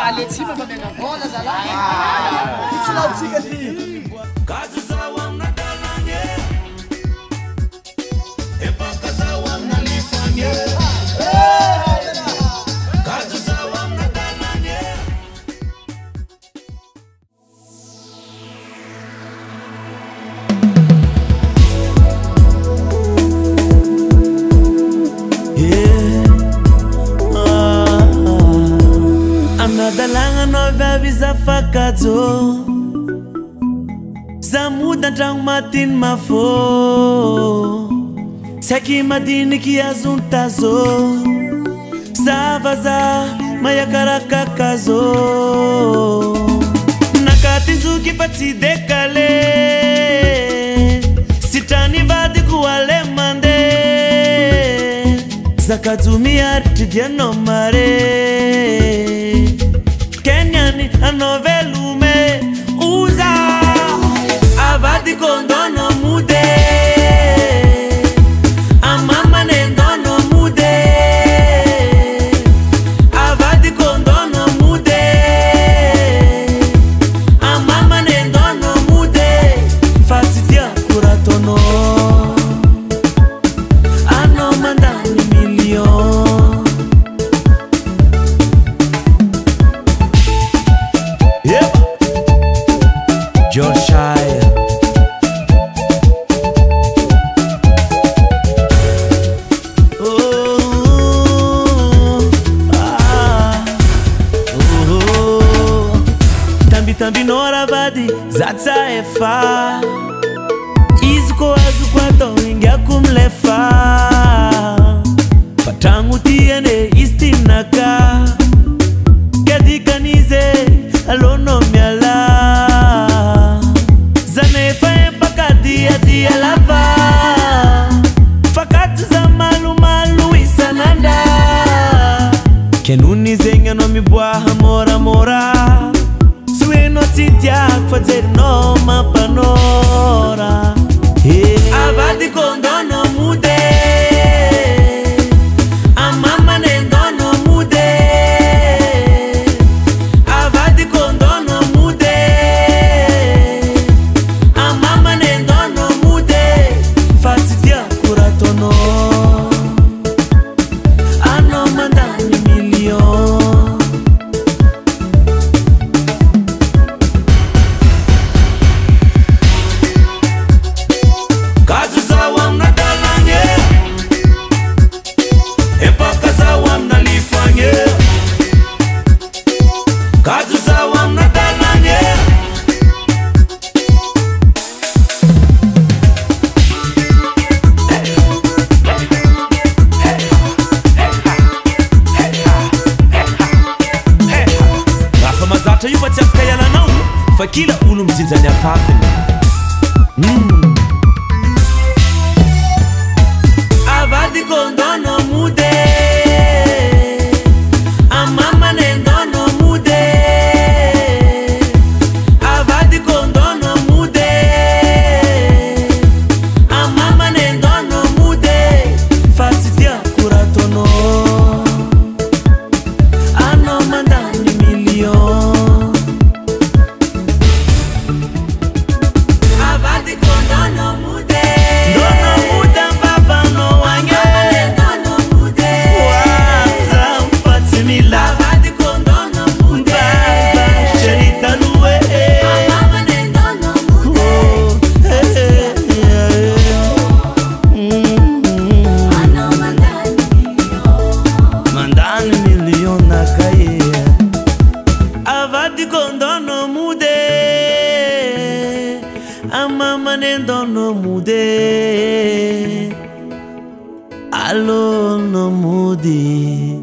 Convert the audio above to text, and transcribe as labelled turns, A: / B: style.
A: aletsima fa miagna vola zalahy
B: Sinatsika ty
C: Kazao amina dalagny epakazao amina lifagny Kazao amina dalagny amina dalagna anao viavy zafakajo zamuda ndragno matiny mafô saiky madiniky azontazo zavaza mayakarakakazo nakatinzuky fa tsy dekale sitrany vadiko ale mande zakajo miaritry dianao mare kenyany anao velume uza avadi kondono mude amama nendono mude avadi kondono mude amama nendono mude fatidia kuratono ano mandani million yep Joshire Tambi nora vadi zatsa efa iziko azuko atao inga kumlefa patangu tiene istinaka kadikanize alono miala zanefa empakadi ati alava fakati za malu malu isananda kenuni zenga no mibwaha mora mora sueno titiak fazer no mapanora avadi kondono mude amama nendono mude avadi kondono mude amama nendono mude fatidia kuratono ano mandani million Fakila ulu mzinzani afafini avadi kondono mude amama nendono mude avadi kondono mude amama nendono mude fatidia kuratono ano mandani million amama nendono mude allo no mudi